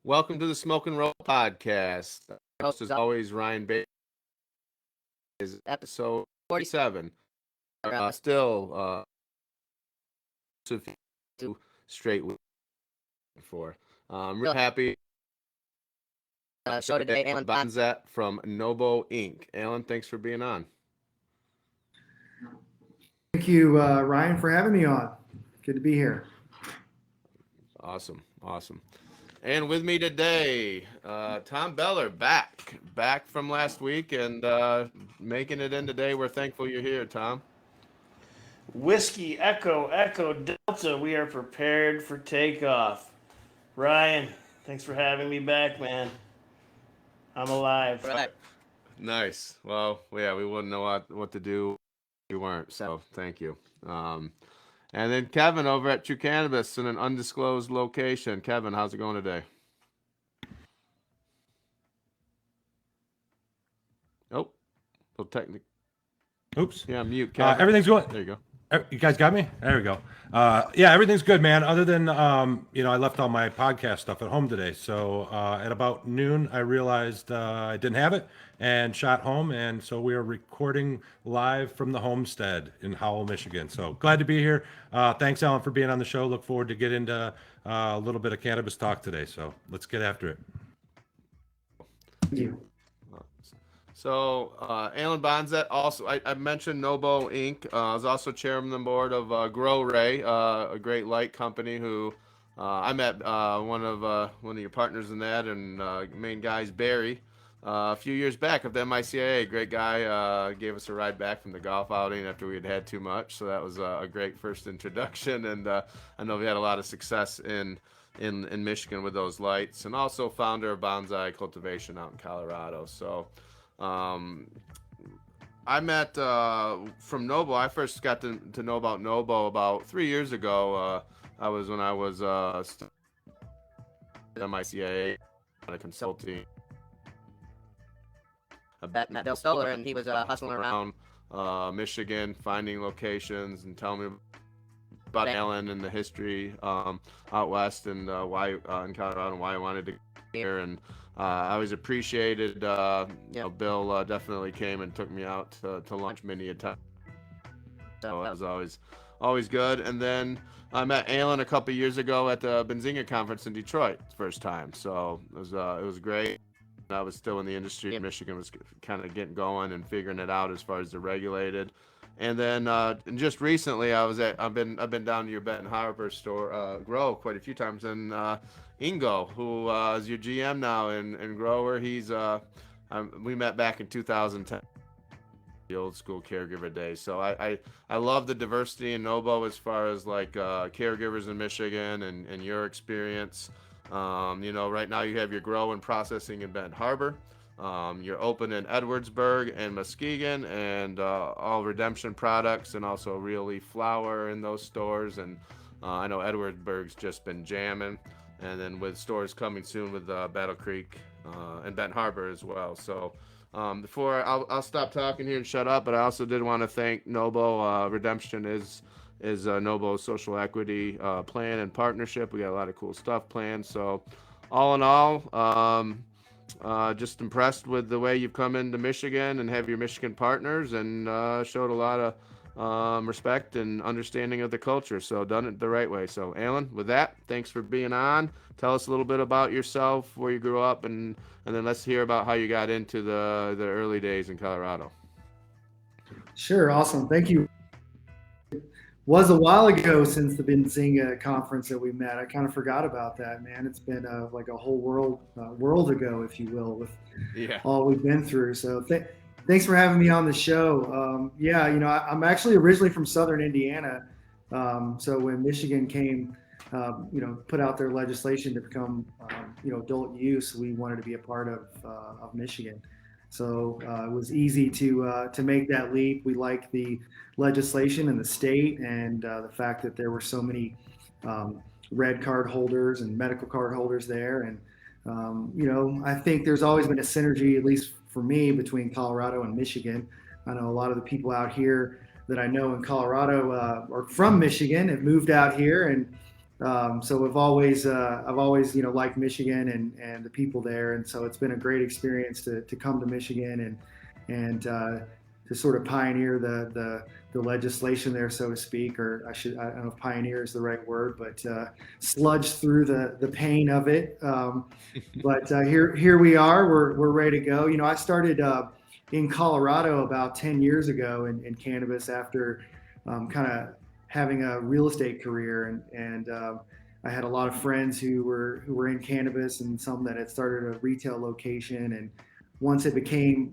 Welcome to the Smoke and Roll podcast. Host is always Ryan Basore. Is episode 47. Still straight for. I'm real happy. Show today, Alan Bonsett from NOBO Inc. Alan, thanks for being on. Thank you, Ryan, for having me on. Good to be here. Awesome. And with me today, Tom Beller, back from last week and making it in today. We're thankful you're here, Tom. Whiskey, Echo, Delta, we are prepared for takeoff. Ryan, thanks for having me back, man. I'm alive. Right. Nice. Well, yeah, we wouldn't know what to do if you weren't, so thank you. And then Kevin over at Truu Cannabis in an undisclosed location. Kevin, how's it going today? Oh, little technical. Oops. Yeah, mute. Kevin. Everything's going. There you go. You guys got me? There we go. Yeah, everything's good, man. Other than, I left all my podcast stuff at home today. So at about noon, I realized I didn't have it and shot home. And so we are recording live from the homestead in Howell, Michigan. So glad to be here. Thanks, Alan, for being on the show. Look forward to get into a little bit of cannabis talk today. So let's get after it. Thank you. So, Alan Bonsett, also, I mentioned NOBO Inc. I was also chairman of the board of Grow Ray, a great light company who I met one of your partners in that and main guys, Barry, a few years back at the MICAA. Great guy, gave us a ride back from the golf outing after we had too much. So that was a great first introduction. And I know we had a lot of success in Michigan with those lights, and also founder of Bonsai Cultivation out in Colorado. So I met from NOBO. I first got to know about NOBO about 3 years ago. I was at MICAA consulting. I met Bill Stoller, and he was hustling around Michigan, finding locations and telling me about Alan and the history out west and why in Colorado and why I wanted to get here. And I always appreciated, Bill definitely came and took me out to lunch many a time. So that was always good. And then I met Alan a couple years ago at the Benzinga conference in Detroit, first time. So it was great. I was still in the industry. Michigan was kind of getting going and figuring it out as far as the regulated. And then and just recently, I've been down to your Benton Harbor store, Grow, quite a few times, and Ingo, who is your GM now and grower, he's we met back in 2010, the old school caregiver days. So I love the diversity in NOBO as far as like caregivers in Michigan and your experience. Right now you have your grow and processing in Benton Harbor. You're open in Edwardsburg and Muskegon, and all Redemption products, and also Real Leaf flower in those stores. And I know Edwardsburg's just been jamming, and then with stores coming soon with Battle Creek and Benton Harbor as well. So before I'll stop talking here and shut up, but I also did want to thank NOBO. Redemption is NOBO's social equity plan and partnership. We got a lot of cool stuff planned. So all in all, just impressed with the way you've come into Michigan and have your Michigan partners, and showed a lot of respect and understanding of the culture. So done it the right way. So Alan, with that, thanks for being on. Tell us a little bit about yourself, where you grew up, and then let's hear about how you got into the early days in Colorado. Sure. Awesome. Thank you. Was a while ago since the Benzinga conference that we met. I kind of forgot about that, man. It's been like a whole world ago, if you will, with all we've been through. So thanks for having me on the show. I'm actually originally from Southern Indiana. So when Michigan came, put out their legislation to become, adult use, we wanted to be a part of Michigan. So it was easy to make that leap. We liked the legislation in the state, and the fact that there were so many red card holders and medical card holders there. And, I think there's always been a synergy, at least for me, between Colorado and Michigan. I know a lot of the people out here that I know in Colorado are from Michigan, have moved out here, and So I've always, liked Michigan and the people there. And so it's been a great experience to come to Michigan and to sort of pioneer the legislation there, so to speak, or I don't know if pioneer is the right word, but sludge through the pain of it. But here we are, we're ready to go. I started in Colorado about 10 years ago in cannabis after kind of having a real estate career, and I had a lot of friends who were in cannabis and some that had started a retail location. And once it became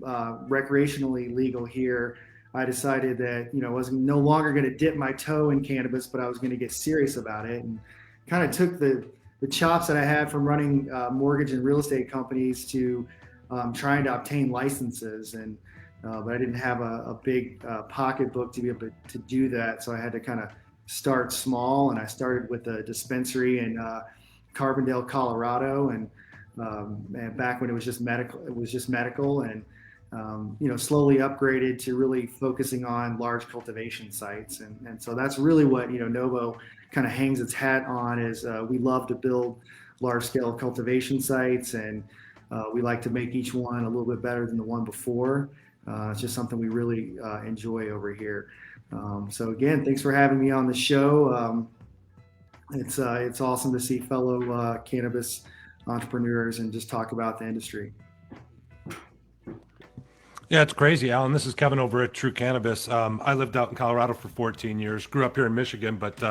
recreationally legal here, I decided that I was no longer going to dip my toe in cannabis, but I was going to get serious about it, and kind of took the chops that I had from running mortgage and real estate companies to trying to obtain licenses. And but I didn't have a big pocketbook to be able to do that, so I had to kind of start small. And I started with a dispensary in Carbondale, Colorado, and back when it was just medical, and slowly upgraded to really focusing on large cultivation sites. And so that's really what NOBO kind of hangs its hat on, is we love to build large scale cultivation sites, and we like to make each one a little bit better than the one before. It's just something we really enjoy over here. So again, thanks for having me on the show. It's awesome to see fellow cannabis entrepreneurs and just talk about the industry. Yeah, it's crazy, Alan. This is Kevin over at Truu Cannabis. I lived out in Colorado for 14 years, grew up here in Michigan, but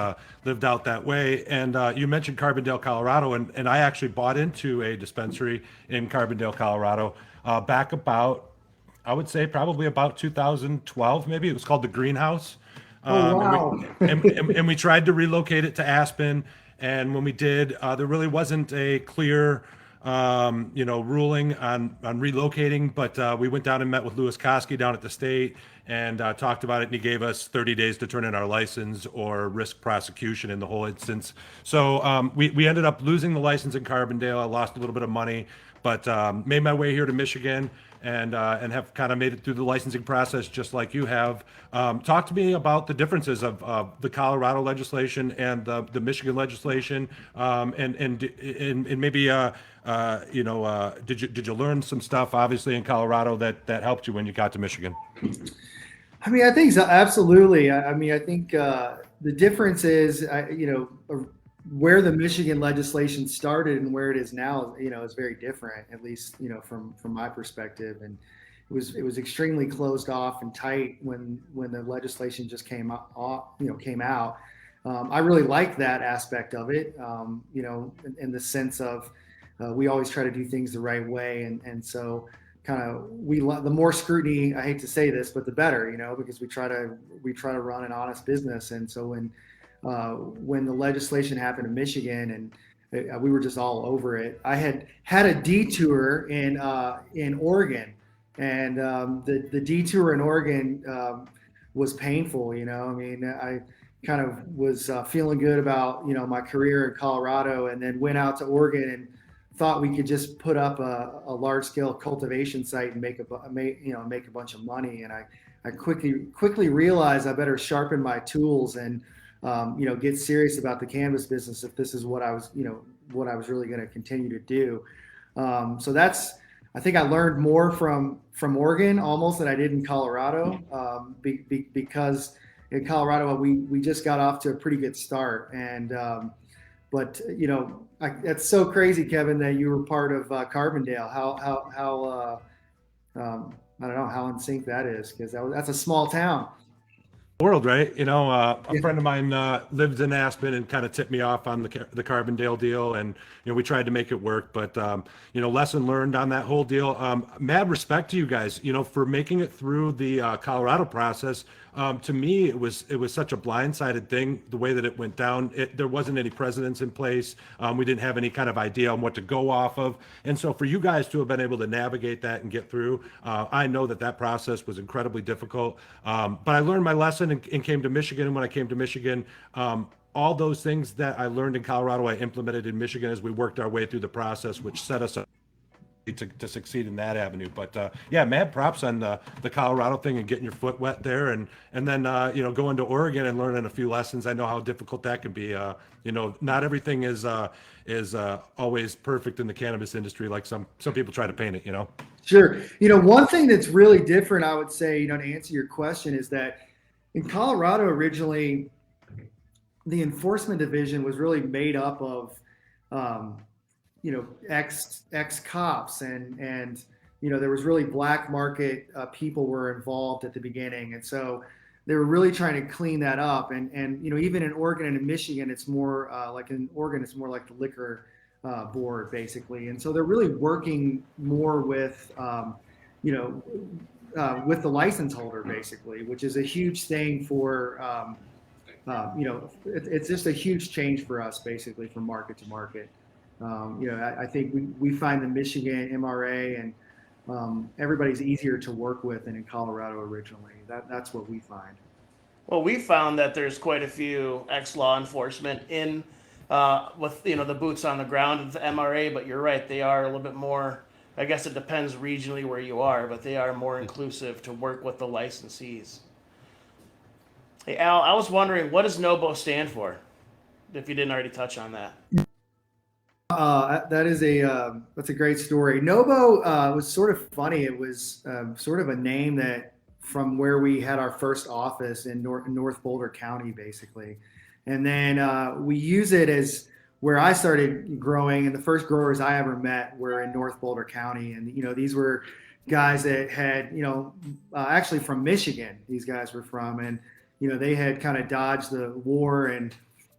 lived out that way. And you mentioned Carbondale, Colorado, and I actually bought into a dispensary in Carbondale, Colorado, back about, I would say probably about 2012, maybe. It was called the Greenhouse. Oh, wow. And we tried to relocate it to Aspen. And when we did, there really wasn't a clear ruling on relocating, but we went down and met with Louis Koski down at the state and talked about it, and he gave us 30 days to turn in our license or risk prosecution in the whole instance. So we ended up losing the license in Carbondale. I lost a little bit of money, but made my way here to Michigan and have kind of made it through the licensing process just like you have. Talk to me about the differences of the Colorado legislation and the Michigan legislation, and maybe did you learn some stuff obviously in Colorado that helped you when you got to Michigan? I mean, I think so, absolutely. I mean, I think the difference is, where the Michigan legislation started and where it is now, is very different, at least, from my perspective. And it was extremely closed off and tight when the legislation just came out. I really liked that aspect of it, in the sense of we always try to do things the right way. And so kind of the more scrutiny, I hate to say this, but the better, because we try to run an honest business. And so when the legislation happened in Michigan, and we were just all over it. I had a detour in Oregon, and the detour in Oregon was painful. I mean, I kind of was feeling good about my career in Colorado, and then went out to Oregon and thought we could just put up a large scale cultivation site and make a bunch of money. And I quickly realized I better sharpen my tools and get serious about the cannabis business if this is what I was really going to continue to do. So I think I learned more from Oregon almost than I did in Colorado, because in Colorado we just got off to a pretty good start. And but that's so crazy, Kevin, that you were part of Carbondale. How I don't know how in sync that is, because that's a small town. World, right? A friend of mine lives in Aspen and kind of tipped me off on the Carbondale deal, and we tried to make it work, but lesson learned on that whole deal. Mad respect to you guys, for making it through the Colorado process. To me, it was such a blindsided thing, the way that it went down. There wasn't any precedents in place. We didn't have any kind of idea on what to go off of, and so for you guys to have been able to navigate that and get through, I know that process was incredibly difficult. But I learned my lesson and came to Michigan. And when I came to Michigan, all those things that I learned in Colorado, I implemented in Michigan as we worked our way through the process, which set us up to succeed in that avenue. But yeah, mad props on the Colorado thing and getting your foot wet there, and then going to Oregon and learning a few lessons. I know how difficult that can be. Not everything is always perfect in the cannabis industry, like some people try to paint it. Sure. One thing that's really different, I would say, to answer your question, is that in Colorado originally, the enforcement division was really made up of, ex cops, and there was really black market people were involved at the beginning, and so they were really trying to clean that up. And even in Oregon and in Michigan, it's more like in Oregon, it's more like the liquor board basically, and so they're really working more with with the license holder basically, which is a huge thing for it's just a huge change for us basically from market to market. I think we find the Michigan MRA and everybody's easier to work with than in Colorado originally. That's what we find. Well, we found that there's quite a few ex-law enforcement in with the boots on the ground of the MRA, but you're right, they are a little bit more, I guess it depends regionally where you are, but they are more inclusive to work with the licensees. Hey, Al, I was wondering, what does NOBO stand for, if you didn't already touch on that? That's a great story. NOBO was sort of funny. It was sort of a name that from where we had our first office in North Boulder County, basically. And then we use it as where I started growing, and the first growers I ever met were in North Boulder County. And, these were guys that had, actually from Michigan, these guys were from, and, they had kind of dodged the war and,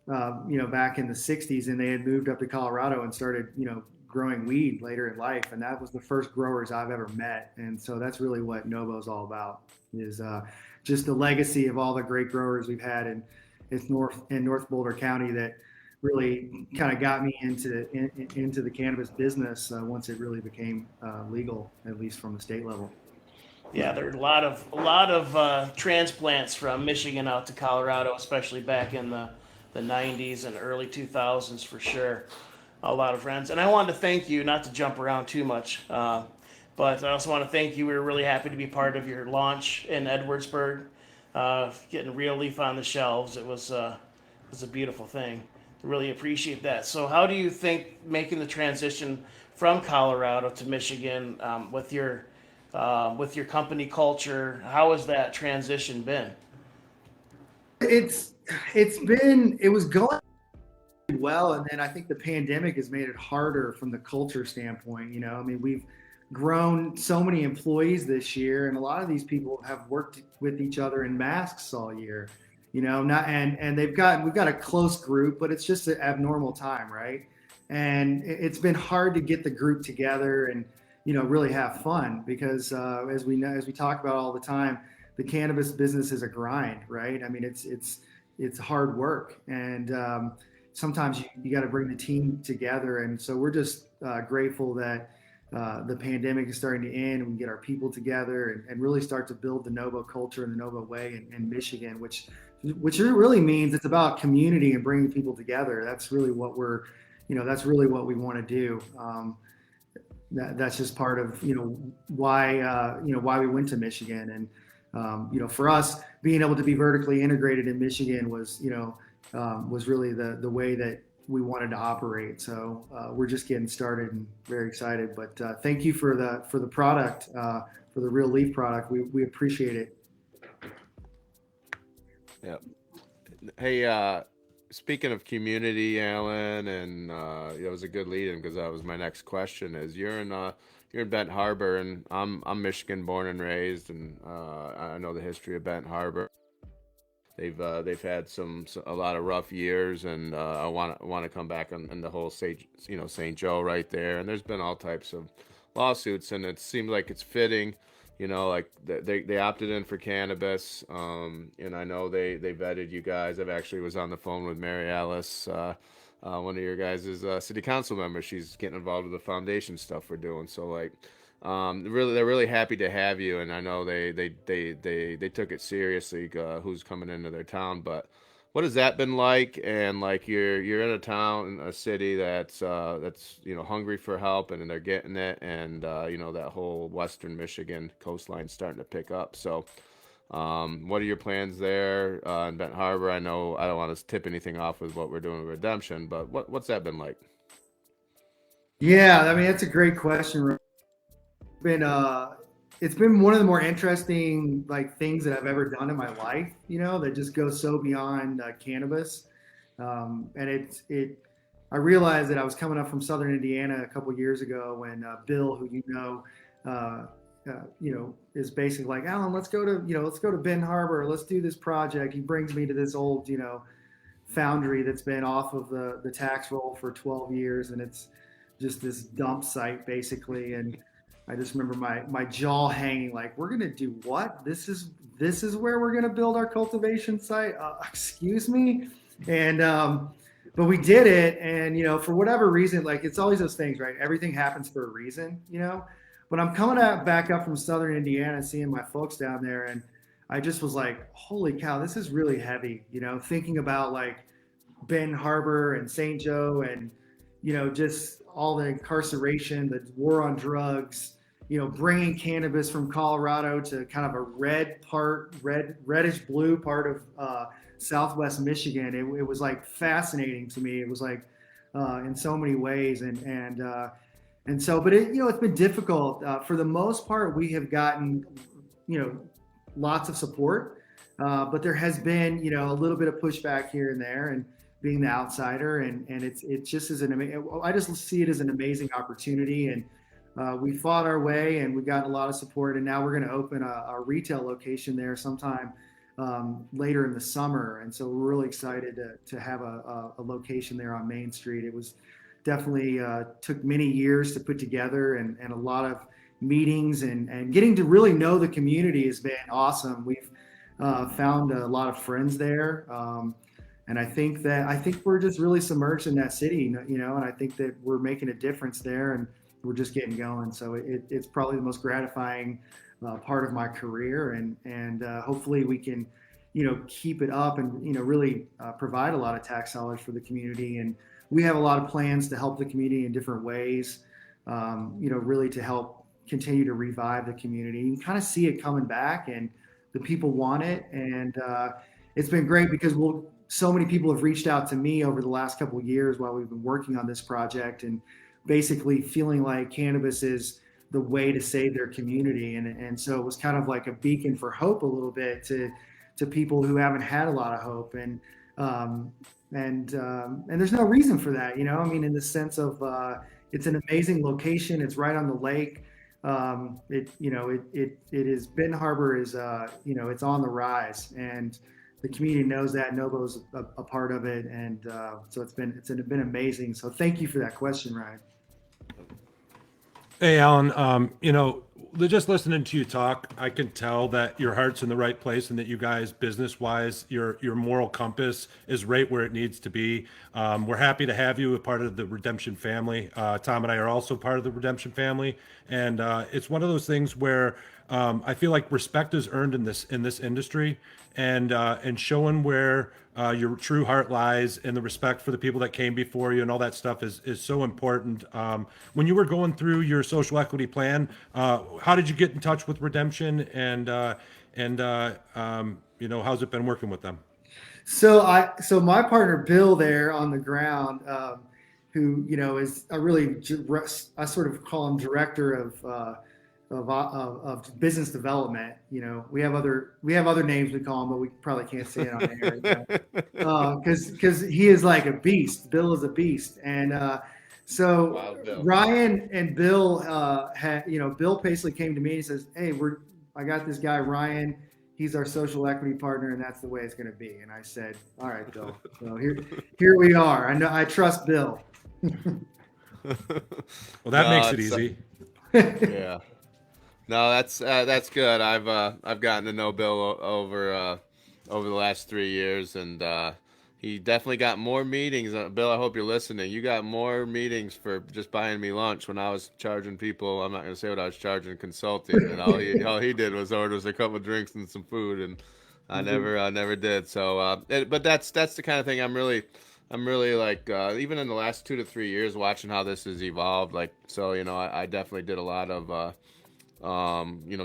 back in the 60s, and they had moved up to Colorado and started, growing weed later in life. And that was the first growers I've ever met. And so that's really what NOBO is all about, is just the legacy of all the great growers we've had in North Boulder County that really kind of got me into the cannabis business once it really became legal, at least from the state level. Yeah, there are a lot of transplants from Michigan out to Colorado, especially back in the 90s and early 2000s for sure. A lot of friends. And I wanted to thank you, not to jump around too much, but I also want to thank you. We were really happy to be part of your launch in Edwardsburg, getting Real Leaf on the shelves. It was a beautiful thing. Really appreciate that. So how do you think making the transition from Colorado to Michigan with your company culture, how has that transition been? It was going well, and then I think the pandemic has made it harder from the culture standpoint. We've grown so many employees this year, and a lot of these people have worked with each other in masks all year. And we've got a close group, but it's just an abnormal time, right? And it's been hard to get the group together and really have fun, because as we talk about all the time, the cannabis business is a grind, right? It's hard work, and sometimes you got to bring the team together. And so we're just grateful that the pandemic is starting to end, and we can get our people together and really start to build the NOBO culture and the NOBO way in Michigan, which really means it's about community and bringing people together. That's really what that's really what we want to do. That's just part of why we went to Michigan. And for us, being able to be vertically integrated in Michigan was really the way that we wanted to operate. So we're just getting started and very excited. But thank you for the product, for the Real Leaf product. We appreciate it. Yeah. Hey, speaking of community, Alan, and it was a good lead-in, because that was my next question. Is you're in Benton Harbor, and I'm Michigan born and raised, and I know the history of Benton Harbor. They've had a lot of rough years, and I want to come back on the whole St. Joe right there, and there's been all types of lawsuits, and it seems like it's fitting. Like they opted in for cannabis, and I know they vetted you guys. I've actually was on the phone with Mary Alice, one of your guys' city council members. She's getting involved with the foundation stuff we're doing. So they're really happy to have you, and I know they took it seriously, who's coming into their town. But what has that been like? And like you're in a town, a city that's hungry for help, and they're getting it, and that whole Western Michigan coastline starting to pick up. So, what are your plans there in Benton Harbor? I know I don't want to tip anything off with what we're doing with Redemption, but what's that been like? Yeah, I mean, that's a great question. Been it's been one of the more interesting like things that I've ever done in my life, that just goes so beyond cannabis. And I realized that I was coming up from Southern Indiana a couple years ago when Bill, who uh, is basically like, Alan, let's go to Benton Harbor, let's do this project. He brings me to this old, foundry that's been off of the tax roll for 12 years, and it's just this dump site basically. And I just remember my jaw hanging, like, we're gonna do what? This is where we're gonna build our cultivation site? Excuse me. And but we did it, and for whatever reason, like, it's always those things, right? Everything happens for a reason. But I'm coming back up from Southern Indiana, seeing my folks down there, and I just was like, holy cow, this is really heavy. Thinking about like Benton Harbor and St. Joe, and just all the incarceration, the war on drugs, bringing cannabis from Colorado to kind of a reddish blue part of Southwest Michigan. It was like fascinating to me. It was like in so many ways, and so, but it's been difficult. For the most part, we have gotten lots of support, but there has been a little bit of pushback here and there, and being the outsider, and it just is I just see it as an amazing opportunity. And we fought our way, and we got a lot of support, and now we're going to open a retail location there sometime later in the summer. And so we're really excited to have a location there on Main Street. It was definitely took many years to put together, and a lot of meetings, and getting to really know the community has been awesome. We've found a lot of friends there. And I think we're just really submerged in that city, and I think that we're making a difference there, and we're just getting going. So it's probably the most gratifying part of my career, and hopefully we can, keep it up, and really provide a lot of tax dollars for the community. And we have a lot of plans to help the community in different ways, really to help continue to revive the community. You can kind of see it coming back, and the people want it, and it's been great because so many people have reached out to me over the last couple of years while we've been working on this project, and basically feeling like cannabis is the way to save their community. And so it was kind of like a beacon for hope a little bit to people who haven't had a lot of hope. And there's no reason for that, I mean, in the sense of it's an amazing location. It's right on the lake. It is, Benton Harbor is, it's on the rise, and the community knows that. NOBO's a part of it, and so it's been amazing. So thank you for that question, Ryan. Hey, Alan. Just listening to you talk, I can tell that your heart's in the right place, and that you guys, business-wise, your moral compass is right where it needs to be. We're happy to have you a part of the Redemption family. Tom and I are also part of the Redemption family, and it's one of those things where I feel like respect is earned in this industry, and showing where your true heart lies, and the respect for the people that came before you, and all that stuff is so important. When you were going through your social equity plan, how did you get in touch with Redemption, and how's it been working with them? So my partner Bill there on the ground, who is I sort of call him director of business development. We have other names we call him, but we probably can't say it on air, because he is like a beast. Bill is a beast. And so wow, Ryan and Bill Bill basically came to me and says, hey, I got this guy Ryan, he's our social equity partner, and that's the way it's going to be. And I said, all right, Bill, so here we are. I trust Bill. Well, that makes it easy. Yeah. No, that's good. I've gotten to know Bill over the last 3 years, and he definitely got more meetings. Bill, I hope you're listening. You got more meetings for just buying me lunch when I was charging people. I'm not going to say what I was charging consulting, and all he did was order us a couple of drinks and some food, and I never did. So, but that's the kind of thing I'm really like, even in the last 2 to 3 years, watching how this has evolved. Like, so, I definitely did a lot of,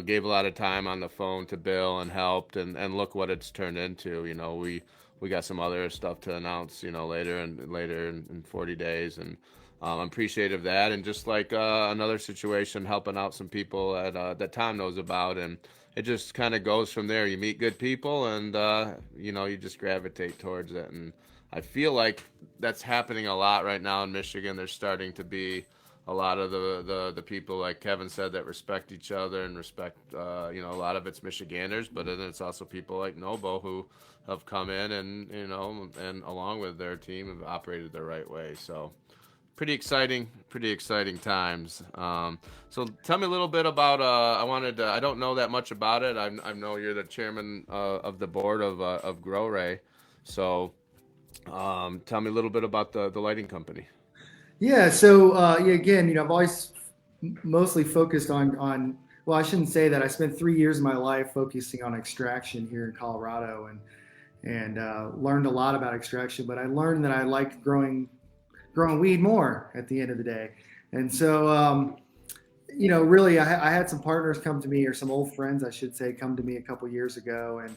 gave a lot of time on the phone to Bill and helped, and look what it's turned into. We got some other stuff to announce, later in 40 days, and I'm appreciative of that. And just like another situation, helping out some people that Tom knows about, and it just kind of goes from there. You meet good people, and you just gravitate towards it. And I feel like that's happening a lot right now in Michigan. There's starting to be a lot of the people, like Kevin said, that respect each other and respect, a lot of it's Michiganders, but then it's also people like NOBO who have come in and, and along with their team have operated the right way. So pretty exciting times. So tell me a little bit about, I don't know that much about it. I know you're the chairman of the board of GrowRay. So tell me a little bit about the lighting company. Yeah. So again, I've always mostly focused on. Well, I shouldn't say that. I spent 3 years of my life focusing on extraction here in Colorado, and learned a lot about extraction. But I learned that I liked growing weed more at the end of the day. And so, really, I had some partners come to me, or some old friends, I should say, come to me a couple years ago and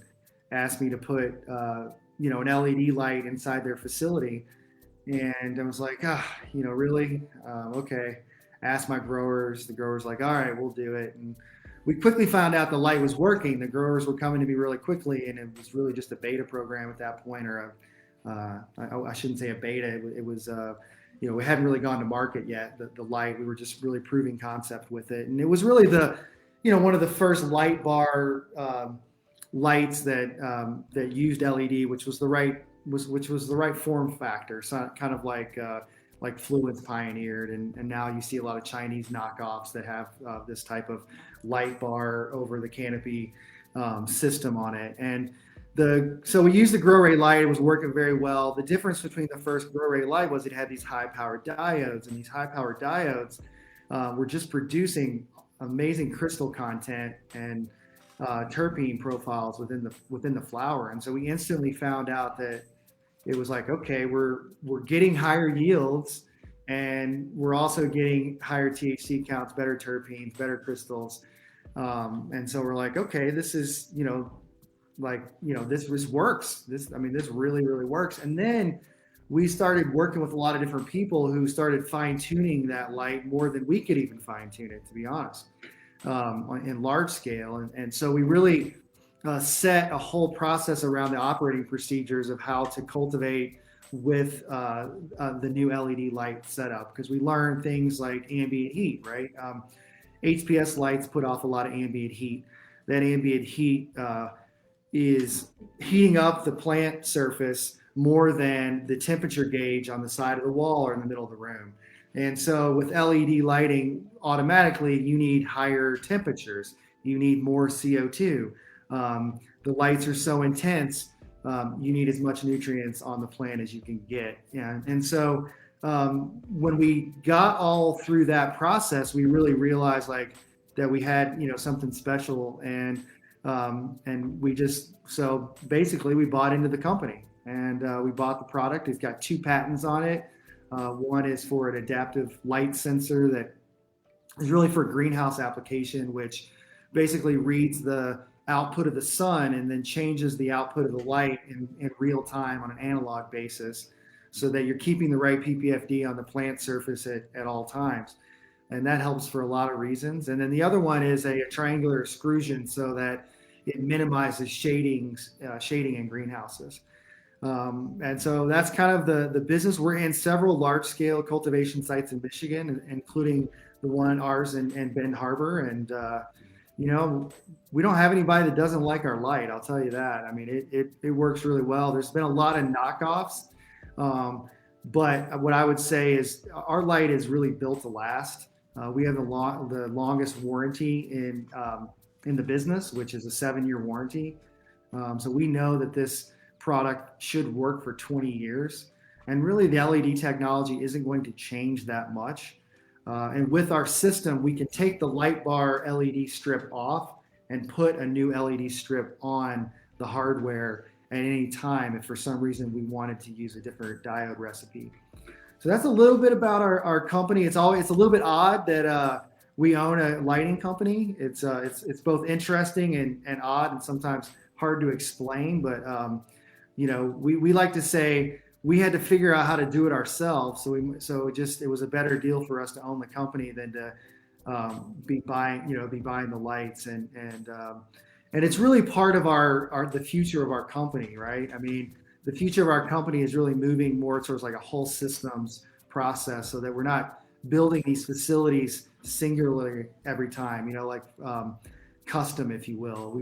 asked me to put an LED light inside their facility. And I was like, really? Okay. Asked my growers. The growers like, all right, we'll do it. And we quickly found out the light was working. The growers were coming to me really quickly, and it was really just a beta program at that point, or I shouldn't say a beta. It was, we hadn't really gone to market yet. The light, we were just really proving concept with it, and it was really one of the first light bar lights that used LED, which was the right form factor. So kind of like Fluence pioneered, and now you see a lot of Chinese knockoffs that have this type of light bar over the canopy system on it. And so we used the GrowRay light. It was working very well. The difference between the first GrowRay light was it had these high-powered diodes, and these high-powered diodes were just producing amazing crystal content and terpene profiles within the flower. And so we instantly found out that it was like, okay, we're getting higher yields, and we're also getting higher THC counts, better terpenes, better crystals. And so we're like, okay, this is, this works. This really, really works. And then we started working with a lot of different people who started fine tuning that light more than we could even fine tune it, to be honest, in large scale. And so we really set a whole process around the operating procedures of how to cultivate with the new LED light setup, because we learned things like ambient heat, right? HPS lights put off a lot of ambient heat. That ambient heat is heating up the plant surface more than the temperature gauge on the side of the wall or in the middle of the room. And so with LED lighting, automatically you need higher temperatures. You need more CO2. The lights are so intense, you need as much nutrients on the plant as you can get. And so when we got all through that process, we really realized that we had something special, and so basically we bought into the company, and we bought the product. It's got 2 patents on it. One is for an adaptive light sensor that is really for greenhouse application, which basically reads the output of the sun and then changes the output of the light in real time on an analog basis, so that you're keeping the right PPFD on the plant surface at all times. And that helps for a lot of reasons. And then the other one is a triangular extrusion, so that it minimizes shading in greenhouses. And so that's kind of the business. We're in several large-scale cultivation sites in Michigan, including the one ours in Bend Harbor. And we don't have anybody that doesn't like our light. I'll tell you that. I mean, it works really well. There's been a lot of knockoffs, but what I would say is our light is really built to last. We have the longest warranty in the business, which is a 7-year warranty. So we know that this product should work for 20 years. And really, the LED technology isn't going to change that much. And with our system, we can take the light bar LED strip off and put a new LED strip on the hardware at any time if for some reason we wanted to use a different diode recipe. So that's a little bit about our company. It's a little bit odd that we own a lighting company. It's both interesting and odd and sometimes hard to explain. But we like to say we had to figure out how to do it ourselves. So it was a better deal for us to own the company than to be buying the lights and it's really part of the future of our company, right? I mean, the future of our company is really moving more towards like a whole systems process, so that we're not building these facilities singularly every time, like custom, if you will.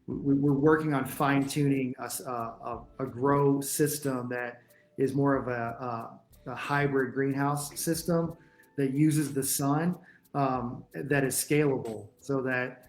We're working on fine tuning a grow system that is more of a hybrid greenhouse system that uses the sun, that is scalable, so that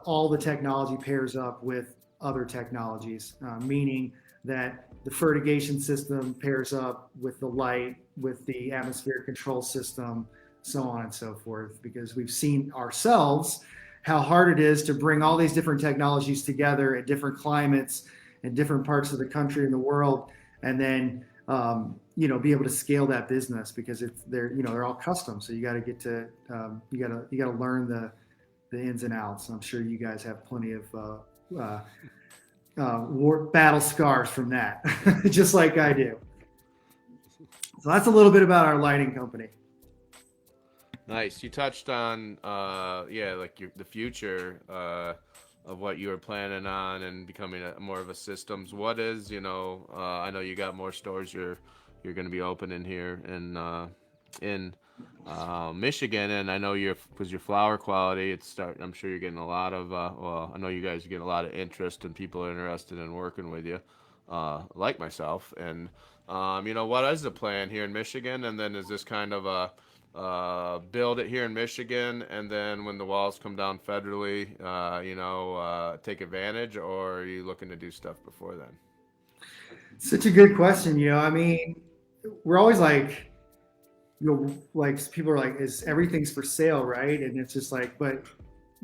all the technology pairs up with other technologies, meaning that the fertigation system pairs up with the light, with the atmospheric control system, so on and so forth, because we've seen ourselves how hard it is to bring all these different technologies together in different climates and different parts of the country and the world, and then be able to scale that business, because they're all custom. So you got to get to you got to learn the ins and outs. I'm sure you guys have plenty of war battle scars from that, just like I do. So that's a little bit about our lighting company. Nice. You touched on the future of what you were planning on and becoming more of a systems. What is, I know you got more stores you're going to be opening here in Michigan, and I know your flower quality, I'm sure you're getting a lot of I know you guys are getting a lot of interest and people are interested in working with you, like myself. And what is the plan here in Michigan? And then is this kind of a build it here in Michigan, and then when the walls come down federally, take advantage, or are you looking to do stuff before then? Such a good question. I mean, we're always like, people are like, is everything's for sale, right? And it's just like, but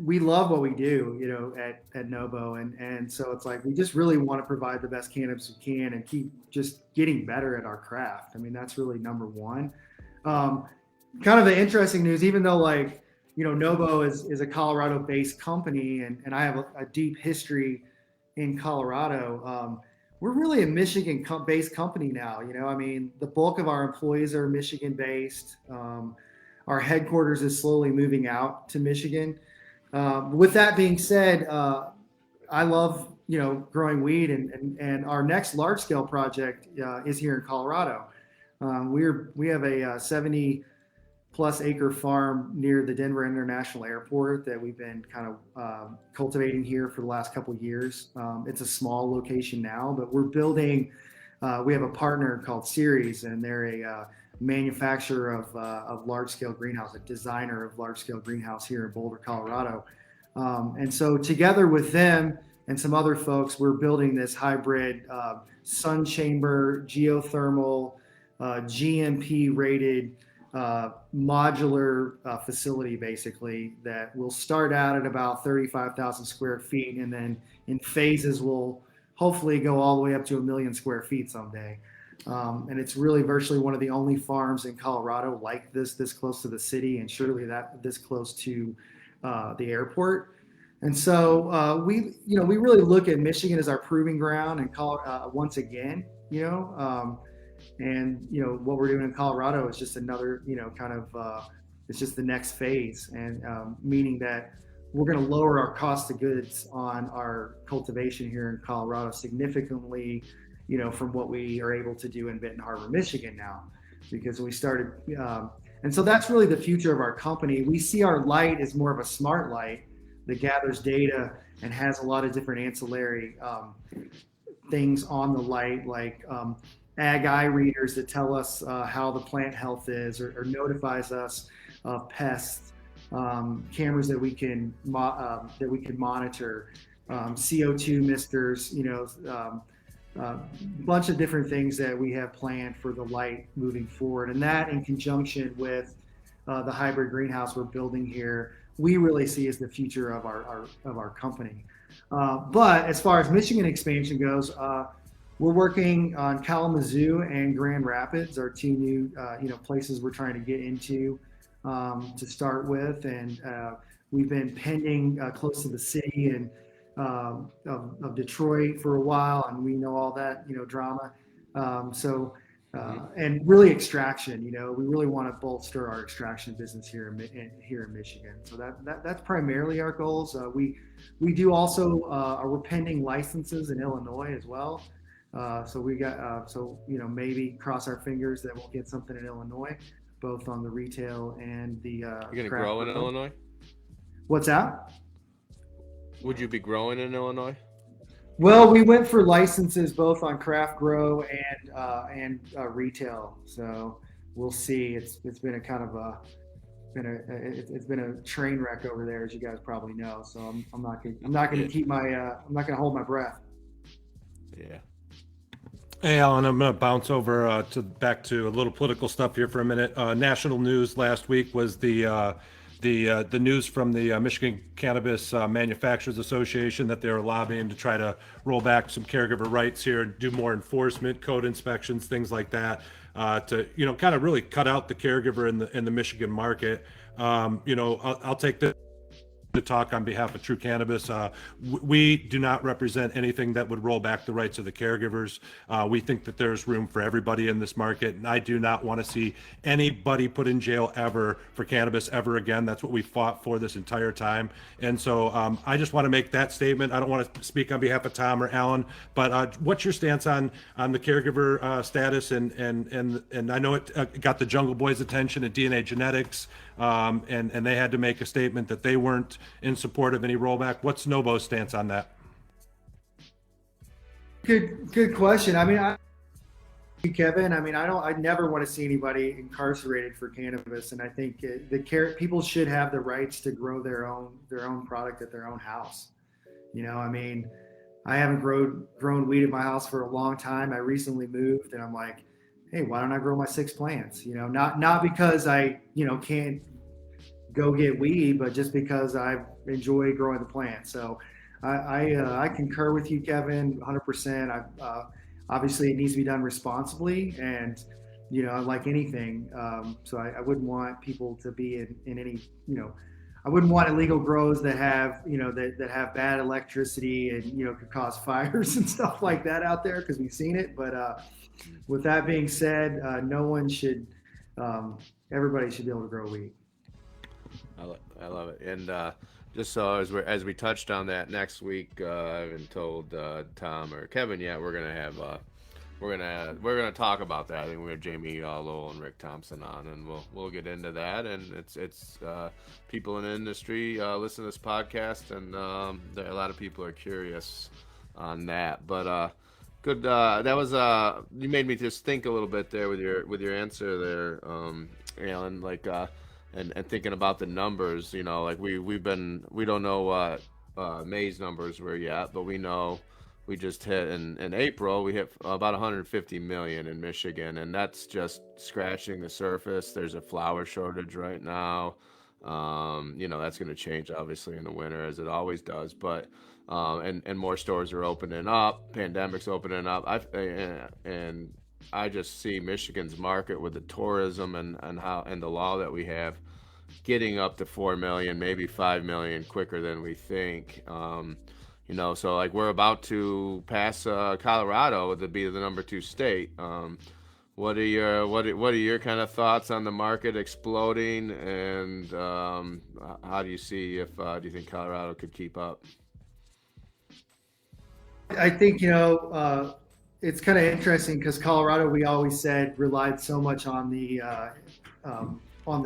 we love what we do, at NOBO. And so it's like, we just really want to provide the best cannabis we can and keep just getting better at our craft. I mean, that's really number one. Kind of the interesting news, even though NOBO is a Colorado-based company, and I have a deep history in Colorado, we're really a Michigan-based company now. I mean, the bulk of our employees are Michigan-based. Our headquarters is slowly moving out to Michigan. With that being said, I love, growing weed, and our next large-scale project is here in Colorado. We have a 70-plus acre farm near the Denver International Airport that we've been kind of cultivating here for the last couple of years. It's a small location now, but we're building. We have a partner called Ceres, and they're a manufacturer of large-scale greenhouse, a designer of large-scale greenhouse here in Boulder, Colorado. And so together with them and some other folks, we're building this hybrid sun chamber, geothermal, GMP-rated modular facility, basically, that will start out at about 35,000 square feet, and then in phases will hopefully go all the way up to 1 million square feet someday. And it's really virtually one of the only farms in Colorado like this close to the city, and surely this close to the airport. And so we really look at Michigan as our proving ground, and once again, and what we're doing in Colorado is just another, it's just the next phase, and meaning that we're going to lower our cost of goods on our cultivation here in Colorado significantly, from what we are able to do in Benton Harbor, Michigan now, because we started. And so that's really the future of our company. We see our light as more of a smart light that gathers data and has a lot of different ancillary things on the light, like ag eye readers that tell us how the plant health is, or notifies us of pests, cameras that we can monitor, CO2 misters, bunch of different things that we have planned for the light moving forward. And that, in conjunction with the hybrid greenhouse we're building here, we really see as the future of our company. But as far as Michigan expansion goes, we're working on Kalamazoo and Grand Rapids, our two new places we're trying to get into to start with, and we've been pending close to the city and of Detroit for a while, and we know all that drama. And really extraction, we really want to bolster our extraction business here in Michigan. So that's primarily our goals. We do also we're pending licenses in Illinois as well. So we got maybe cross our fingers that we'll get something in Illinois, both on the retail and the. You're gonna grow in Illinois? What's that? Would you be growing in Illinois? Well, we went for licenses both on craft grow and retail. So we'll see. It's been a kind of it's been a train wreck over there, as you guys probably know. So I'm not gonna keep my I'm not gonna hold my breath. Yeah. Hey, Alan, I'm going to bounce over back to a little political stuff here for a minute. National news last week was the news from the Michigan Cannabis Manufacturers Association that they're lobbying to try to roll back some caregiver rights here and do more enforcement, code inspections, things like that, to kind of really cut out the caregiver in the Michigan market. I'll take the to talk on behalf of Truu Cannabis. We do not represent anything that would roll back the rights of the caregivers. We think that there's room for everybody in this market, and I do not want to see anybody put in jail ever for cannabis ever again. That's what we fought for this entire time. And so I just want to make that statement. I don't want to speak on behalf of Tom or Alan, but what's your stance on the caregiver status? And I know it got the Jungle Boys' attention at DNA Genetics, and they had to make a statement that they weren't in support of any rollback. What's NOBO's stance on that? Good question. I mean, Kevin, I never want to see anybody incarcerated for cannabis, and I think people should have the rights to grow their own product at their own house. I haven't grown weed at my house for a long time. I recently moved, and I'm like, hey, why don't I grow my 6 plants? Not because I can't go get weed, but just because I enjoy growing the plants. So I concur with you, Kevin, 100%. Obviously it needs to be done responsibly, and like anything. So I wouldn't want people to be in any I wouldn't want illegal grows that have that have bad electricity and could cause fires and stuff like that out there, because we've seen it. But with that being said, everybody should be able to grow weed. I love it. And just so as we touched on that, next week I haven't told Tom or Kevin yet. We're gonna talk about that. I think we have Jamie Lowell and Rick Thompson on, and we'll get into that. And it's people in the industry listen to this podcast, and a lot of people are curious on that. But good. That was you made me just think a little bit there with your answer there, Alan. Like. And thinking about the numbers, we don't know what May's numbers were yet, but we know we just hit in April, we hit about 150 million in Michigan, and that's just scratching the surface. There's a flower shortage right now. That's going to change obviously in the winter, as it always does, but and more stores are opening up, pandemic's opening up. I just see Michigan's market with the tourism and the law that we have getting up to 4 million, maybe 5 million quicker than we think. So like we're about to pass Colorado to be the number 2 state. What are your kind of thoughts on the market exploding, and how do you see do you think Colorado could keep up? I think it's kind of interesting because Colorado, we always said, relied so much on the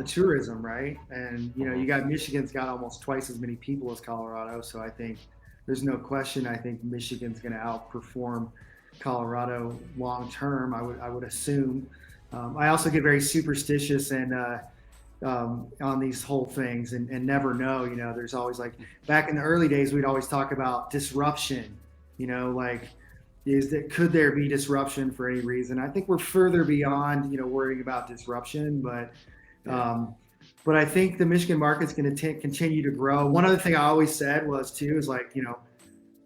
tourism, right? And you got Michigan's got almost twice as many people as Colorado, so I think there's no question. I think Michigan's going to outperform Colorado long term. I would assume. I also get very superstitious and on these whole things and never know. There's always, like, back in the early days, we'd always talk about disruption. Could there be disruption for any reason? I think we're further beyond worrying about disruption, but I think the Michigan market's going to continue to grow. One other thing I always said was too is, like,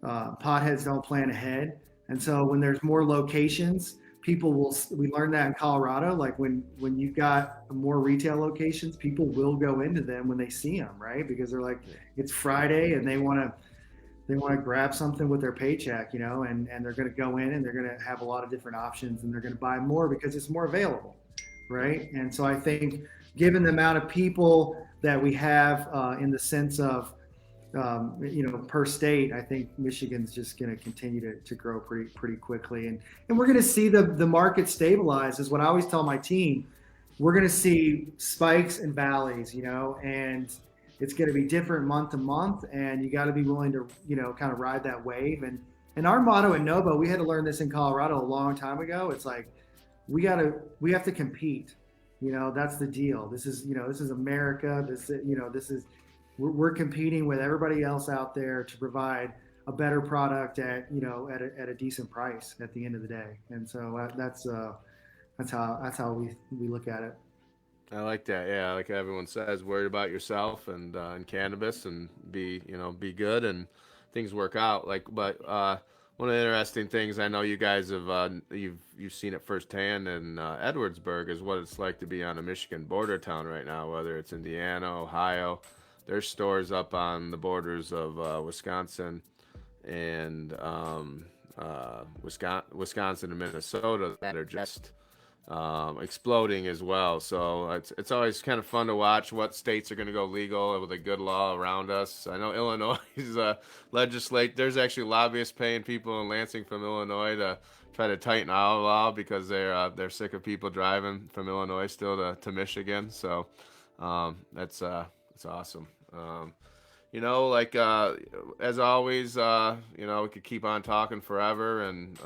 potheads don't plan ahead. And so when there's more locations, we learned that in Colorado, like when you've got more retail locations, people will go into them when they see them, right? Because they're like, it's Friday and they want to grab something with their paycheck, and they're going to go in and they're going to have a lot of different options and they're going to buy more because it's more available, right? And so I think given the amount of people that we have in the sense of, per state, I think Michigan's just going to continue to grow pretty quickly. And we're going to see the market stabilize is what I always tell my team. We're going to see spikes and valleys, and it's going to be different month to month. And you got to be willing to, kind of ride that wave. And our motto at NOBO, we had to learn this in Colorado a long time ago. It's like, we have to compete. That's the deal. This is America. We're competing with everybody else out there to provide a better product at a decent price at the end of the day. And so that's how we look at it. I like that. Yeah, like everyone says, worry about yourself and cannabis, and be good, and things work out. But one of the interesting things I know you guys have you've seen it firsthand in Edwardsburg is what it's like to be on a Michigan border town right now, whether it's Indiana, Ohio. There's stores up on the borders of Wisconsin and Wisconsin and Minnesota that are just exploding as well. So it's always kind of fun to watch what states are going to go legal with a good law around us. I know Illinois is there's actually lobbyists paying people in Lansing from Illinois to try to tighten our law because they're sick of people driving from Illinois still to Michigan. So that's awesome. As always, we could keep on talking forever, and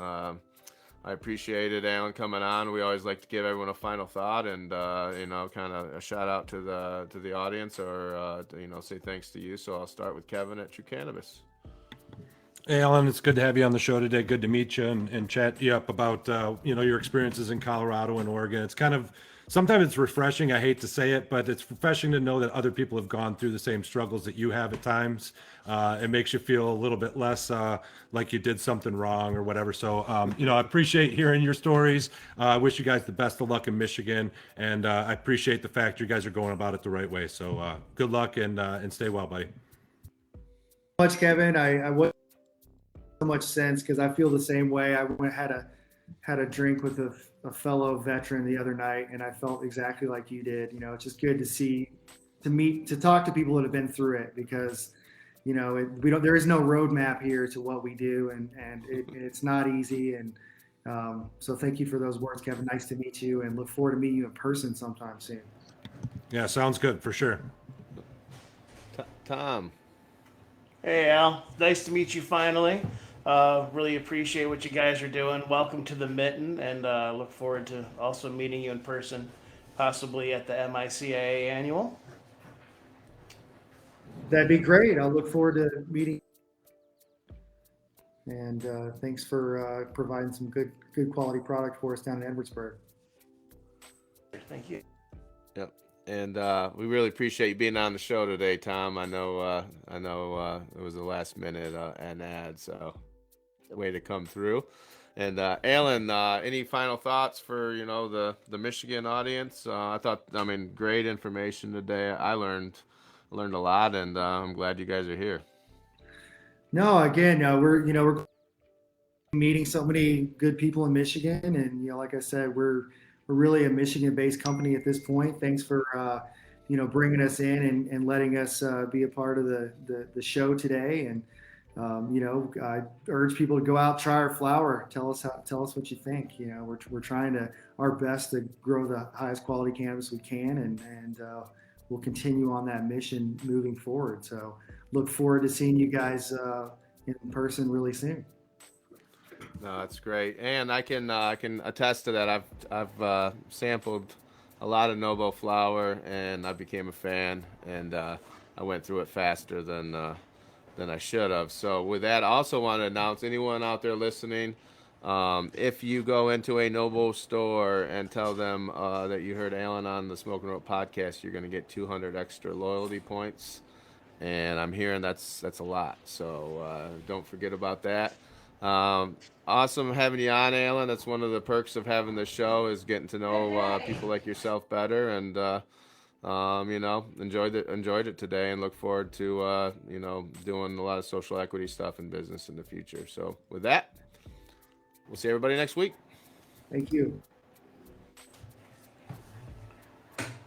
I appreciated Alan coming on. We always like to give everyone a final thought and kind of a shout out to the audience, or say thanks to you. So I'll start with Kevin at Truu Cannabis. Hey, Alan, it's good to have you on the show today. Good to meet you and chat you up about your experiences in Colorado and Oregon. It's kind of, sometimes it's refreshing. I hate to say it, but it's refreshing to know that other people have gone through the same struggles that you have at times. It makes you feel a little bit less like you did something wrong or whatever. So, I appreciate hearing your stories. I wish you guys the best of luck in Michigan, and I appreciate the fact you guys are going about it the right way. So, good luck and stay well, buddy. Much, Kevin. I was so much sense because I feel the same way. I had a drink with a fellow veteran the other night, and I felt exactly like you did. It's just good to talk to people that have been through it, because there is no roadmap here to what we do, and it's not easy. And so thank you for those words, Kevin. Nice to meet you, and look forward to meeting you in person sometime soon. Yeah, sounds good for sure. Tom. Hey, Al. Nice to meet you finally. Really appreciate what you guys are doing. Welcome to the Mitten, and look forward to also meeting you in person, possibly at the MICAA annual. That'd be great. I'll look forward to meeting. And thanks for providing some good quality product for us down in Edwardsburg. Thank you. Yep. And we really appreciate you being on the show today, Tom. I know it was a last minute an ad, so way to come through. And Alan, any final thoughts for the Michigan audience? Great information today. I learned a lot, and I'm glad you guys are here. No, again, we're meeting so many good people in Michigan, and like I said, we're really a Michigan-based company at this point. Thanks for bringing us in and letting us be a part of the show today. And I urge people to go out, try our flower. Tell us what you think. We're trying our best to grow the highest quality cannabis we can, and we'll continue on that mission moving forward. So look forward to seeing you guys in person really soon. No, that's great, and I can attest to that. I've sampled a lot of NOBO flower, and I became a fan, and I went through it faster than I should have. So with that, I also want to announce, anyone out there listening, if you go into a NOBO store and tell them that you heard Alan on the Smoking Rope podcast, you're going to get 200 extra loyalty points. and I'm hearing that's a lot. So don't forget about that. Awesome having you on, Alan. That's one of the perks of having the show is getting to know people like yourself better, and enjoyed it today, and look forward to doing a lot of social equity stuff in business in the future. So with that, we'll see everybody next week. Thank you.